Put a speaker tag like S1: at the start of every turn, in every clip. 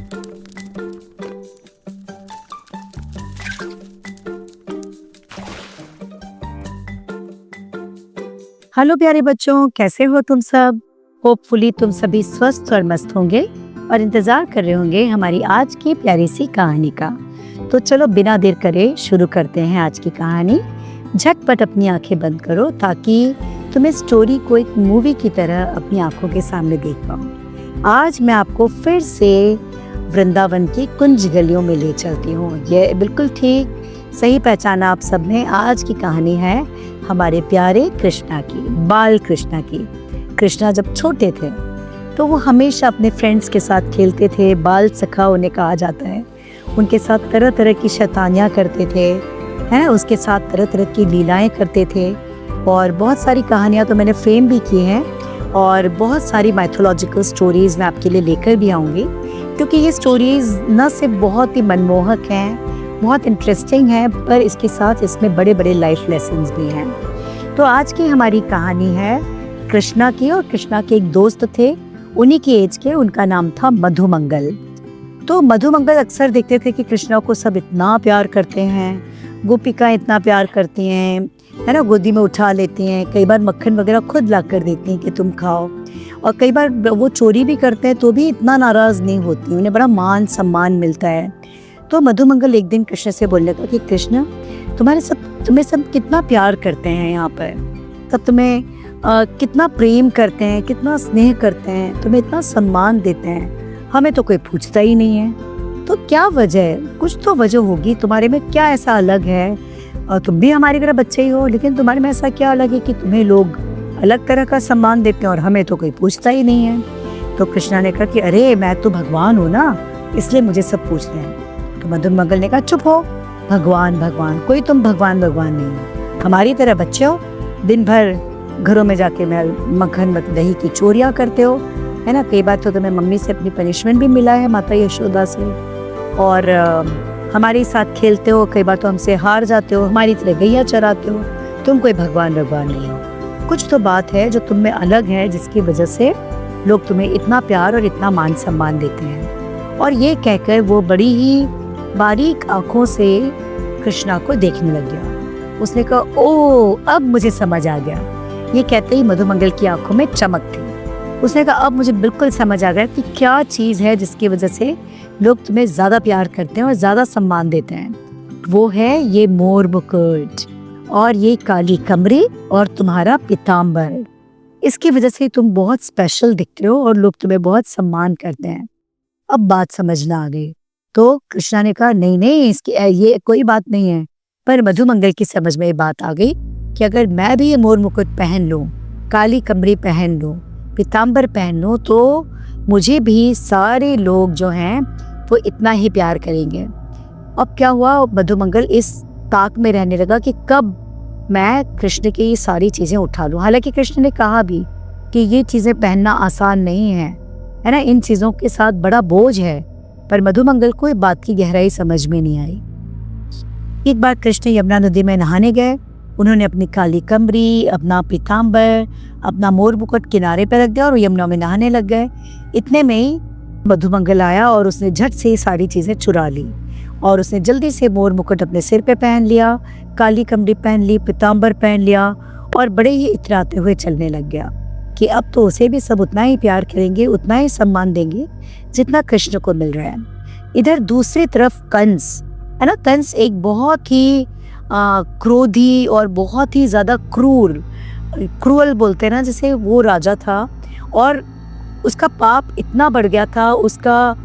S1: Hello प्यारे बच्चों, कैसे हो तुम सब। होपफुली तुम सभी स्वस्थ और मस्त होंगे और इंतज़ार कर रहे होंगे हमारी आज की प्यारी सी कहानी का। तो चलो बिना देर करे शुरू करते हैं आज की कहानी। झटपट अपनी आंखें बंद करो ताकि तुम इस स्टोरी को एक मूवी की तरह अपनी आंखों के सामने देख पाओ। आज मैं आपको फिर से वृंदावन की कुंज गलियों में ले चलती हूँ। ये बिल्कुल ठीक सही पहचाना आप सबने। आज की कहानी है हमारे प्यारे कृष्णा की, बाल कृष्णा की। कृष्णा जब छोटे थे तो वो हमेशा अपने फ्रेंड्स के साथ खेलते थे। बाल सखा उन्हें कहा जाता है। उनके साथ तरह तरह की शैतानियाँ करते थे, हैं, उसके साथ तरह तरह की लीलाएं करते थे। और बहुत सारी कहानियाँ तो मैंने फ्रेम भी की हैं और बहुत सारी माइथोलॉजिकल स्टोरीज़ मैं आपके लिए लेकर भी आऊँगी, क्योंकि ये स्टोरीज़ न सिर्फ बहुत ही मनमोहक हैं, बहुत इंटरेस्टिंग है, पर इसके साथ इसमें बड़े बड़े लाइफ लेसन्स भी हैं। तो आज की हमारी कहानी है कृष्णा की। और कृष्णा के एक दोस्त थे, उन्हीं की एज के, उनका नाम था मधुमंगल। तो मधुमंगल अक्सर देखते थे कि कृष्णा को सब इतना प्यार करते हैं, गोपिका इतना प्यार करती हैं, है ना, गोदी में उठा लेती हैं, कई बार मक्खन वगैरह खुद ला कर देती हैं कि तुम खाओ। और कई बार वो चोरी भी करते हैं तो भी इतना नाराज़ नहीं होती, उन्हें बड़ा मान सम्मान मिलता है। तो मधुमंगल एक दिन कृष्ण से बोलने लगा कि कृष्ण, तुम्हें सब कितना प्यार करते हैं, यहाँ पर सब तुम्हें कितना प्रेम करते हैं, कितना स्नेह करते हैं, तुम्हें इतना सम्मान देते हैं, हमें तो कोई पूछता ही नहीं है। तो क्या वजह है? कुछ तो वजह होगी, तुम्हारे में क्या ऐसा अलग है? और तुम भी हमारी तरह बच्चे ही हो, लेकिन तुम्हारे में ऐसा क्या अलग है कि तुम्हें लोग अलग तरह का सम्मान देते हैं और हमें तो कोई पूछता ही नहीं है। तो कृष्णा ने कहा कि अरे मैं तो भगवान हूँ ना, इसलिए मुझे सब पूछते हैं। तो मधुमंगल ने कहा चुप हो, भगवान भगवान कोई तुम भगवान भगवान नहीं हो, हमारी तरह बच्चे हो, दिन भर घरों में जाके मक्खन दही की चोरियां करते हो, है ना। कई बार तो तुम्हें मम्मी से अपनी पनिशमेंट भी मिला है, माता यशोदा से, और हमारे साथ खेलते हो, कई बार तो हमसे हार जाते हो, हमारी तरह गैया चराते हो, तुम कोई भगवान भगवान नहीं हो। कुछ तो बात है जो तुम में अलग है, जिसकी वजह से लोग तुम्हें इतना प्यार और इतना मान सम्मान देते हैं। और ये कहकर वो बड़ी ही बारीक आंखों से कृष्णा को देखने लग गया। उसने कहा ओ, अब मुझे समझ आ गया। ये कहते ही मधुमंगल की आंखों में चमक थी। उसने कहा अब मुझे बिल्कुल समझ आ गया कि क्या चीज़ है जिसकी वजह से लोग तुम्हें ज़्यादा प्यार करते हैं और ज़्यादा सम्मान देते हैं। वो है ये मोर मुकुट और ये काली कमरी और तुम्हारा पीताम्बर। इसकी वजह से तुम बहुत स्पेशल दिखते हो और लोग तुम्हें बहुत सम्मान करते हैं। अब बात समझना आ गई। तो कृष्णा ने कहा नहीं नहीं, इसकी ये कोई बात नहीं है। पर मधुमंगल की समझ में ये बात आ गई कि अगर मैं भी ये मोर मुकुट पहन लूं, काली कमरी पहन लूं, पीताम्बर पहन लूं, तो मुझे भी सारे लोग जो हैं वो इतना ही प्यार करेंगे। अब क्या हुआ, मधुमंगल इस ताक में रहने लगा कि कब मैं कृष्ण की ये सारी चीज़ें उठा लूं। हालांकि कृष्ण ने कहा भी कि ये चीज़ें पहनना आसान नहीं है ना, इन चीज़ों के साथ बड़ा बोझ है। पर मधुमंगल को इस बात की गहराई समझ में नहीं आई। एक बार कृष्ण यमुना नदी में नहाने गए। उन्होंने अपनी काली कमरी, अपना पीताम्बर, अपना मोर मुकुट किनारे पर रख दिया और यमुना में नहाने लग गए। इतने में ही मधुमंगल आया और उसने झट से सारी चीज़ें चुरा ली और उसने जल्दी से मोर मुकुट अपने सिर पे पहन लिया, काली कमरी पहन ली, पीताम्बर पहन लिया और बड़े ही इतराते हुए चलने लग गया कि अब तो उसे भी सब उतना ही प्यार करेंगे, उतना ही सम्मान देंगे जितना कृष्ण को मिल रहा है। इधर दूसरी तरफ कंस, है ना, कंस एक बहुत ही क्रोधी और बहुत ही ज़्यादा क्रूअल बोलते हैं ना, जैसे वो राजा था और उसका पाप इतना बढ़ गया था, उसका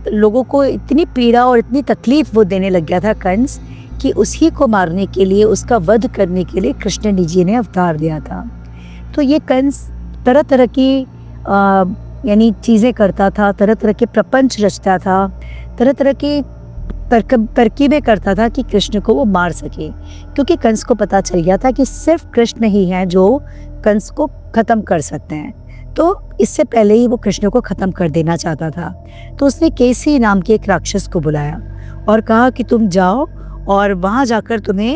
S1: लोगों को इतनी पीड़ा और इतनी तकलीफ वो देने लग गया था कंस, कि उसी को मारने के लिए, उसका वध करने के लिए कृष्ण जी ने अवतार दिया था। तो ये कंस तरह तरह की यानी चीज़ें करता था, तरह तरह के प्रपंच रचता था, तरह तरह की तरकीबें करता था कि कृष्ण को वो मार सके, क्योंकि कंस को पता चल गया था कि सिर्फ कृष्ण ही हैं जो कंस को ख़त्म कर सकते हैं। तो इससे पहले ही वो कृष्ण को ख़त्म कर देना चाहता था। तो उसने केसी नाम के एक राक्षस को बुलाया और कहा कि तुम जाओ और वहाँ जाकर तुम्हें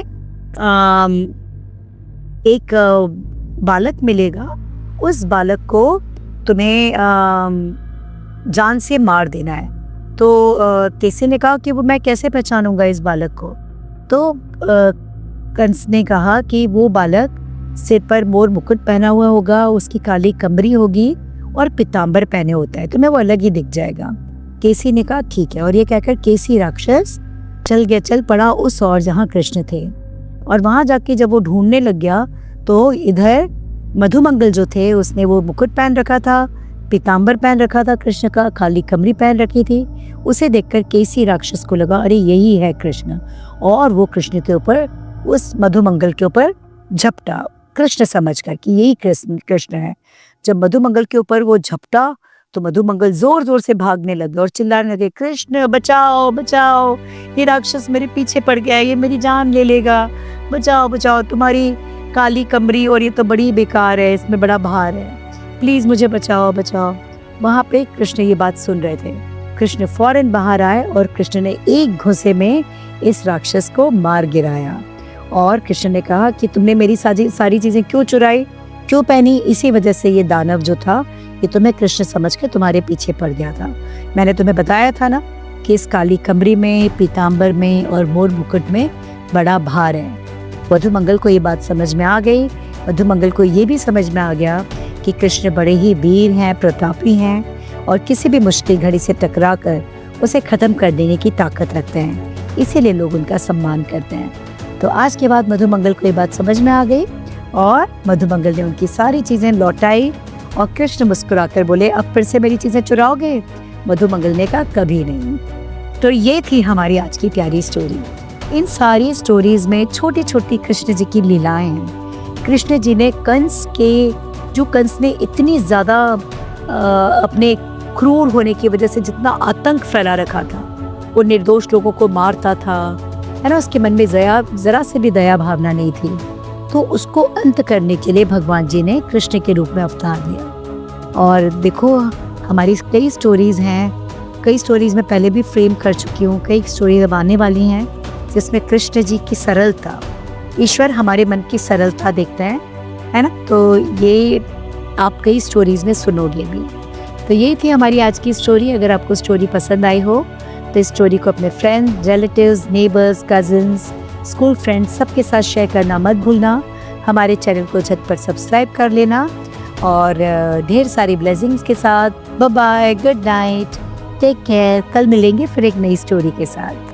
S1: एक बालक मिलेगा, उस बालक को तुम्हें जान से मार देना है। तो केसी ने कहा कि वो मैं कैसे पहचानूंगा इस बालक को। तो कंस ने कहा कि वो बालक सिर पर मोर मुकुट पहना हुआ होगा, उसकी काली कमरी होगी और पीताम्बर पहने होता है, तो मैं वो अलग ही दिख जाएगा। केसी ने कहा ठीक है, और ये कहकर केसी राक्षस चल पड़ा उस ओर जहाँ कृष्ण थे। और वहाँ जाके जब वो ढूंढने लग गया तो इधर मधुमंगल जो थे उसने वो मुकुट पहन रखा था, पीताम्बर पहन रखा था कृष्ण का, काली कमरी पहन रखी थी। उसे देखकर केसी राक्षस को लगा अरे यही है कृष्ण, और वो कृष्ण के ऊपर, उस मधुमंगल के ऊपर झपटा, कृष्ण समझकर कि यही कृष्ण है। जब मधुमंगल के ऊपर वो झपटा तो मधुमंगल जोर जोर से भागने लगे और चिल्लाने लगे कृष्ण बचाओ बचाओ, ये राक्षस मेरे पीछे पड़ गया है, ये मेरी जान ले लेगा, बचाओ बचाओ, तुम्हारी काली कमरी और ये तो बड़ी बेकार है, इसमें बड़ा भार है, प्लीज मुझे बचाओ बचाओ। वहां पे कृष्ण ये बात सुन रहे थे। कृष्ण फौरन बाहर आए और कृष्ण ने एक घुसे में इस राक्षस को मार गिराया। और कृष्ण ने कहा कि तुमने मेरी सारी चीजें क्यों चुराई, क्यों पहनी, इसी वजह से ये दानव जो था ये तुम्हें कृष्ण समझ के तुम्हारे पीछे पड़ गया था। मैंने तुम्हें बताया था ना कि इस काली कमरी में, पीताम्बर में और मोर मुकुट में बड़ा भार है। मधुमंगल को ये बात समझ में आ गई। मधुमंगल को ये भी समझ में आ गया कि कृष्ण बड़े ही वीर हैं, प्रतापी हैं और किसी भी मुश्किल घड़ी से टकरा कर उसे खत्म कर देने की ताकत रखते हैं, इसीलिए लोग उनका सम्मान करते हैं। तो आज के बाद मधुमंगल को ये बात समझ में आ गई और मधुमंगल ने उनकी सारी चीजें लौटाई। और कृष्ण मुस्कुराकर बोले अब फिर से मेरी चीजें चुराओगे? मधुमंगल ने कहा कभी नहीं। तो ये थी हमारी आज की प्यारी स्टोरी। इन सारी स्टोरीज में छोटी छोटी कृष्ण जी की लीलाएं हैं। कृष्ण जी ने कंस ने इतनी ज्यादा अपने क्रूर होने की वजह से जितना आतंक फैला रखा था, वो निर्दोष लोगों को मारता था, है ना, उसके मन में जरा से भी दया भावना नहीं थी। तो उसको अंत करने के लिए भगवान जी ने कृष्ण के रूप में अवतार लिया। और देखो हमारी कई स्टोरीज हैं, कई स्टोरीज में पहले भी फ्रेम कर चुकी हूँ, कई स्टोरीज अब आने वाली हैं जिसमें कृष्ण जी की सरलता, ईश्वर हमारे मन की सरलता देखते हैं, है ना। तो ये आप कई स्टोरीज में सुनोगे भी। तो ये थी हमारी आज की स्टोरी। अगर आपको स्टोरी पसंद आई हो तो इस स्टोरी को अपने friends, relatives, neighbours, cousins, school friends सबके साथ शेयर करना मत भूलना। हमारे चैनल को झटपट सब्सक्राइब कर लेना और ढेर सारी ब्लेसिंग्स के साथ bye bye, good night, take care. कल मिलेंगे फिर एक नई स्टोरी के साथ।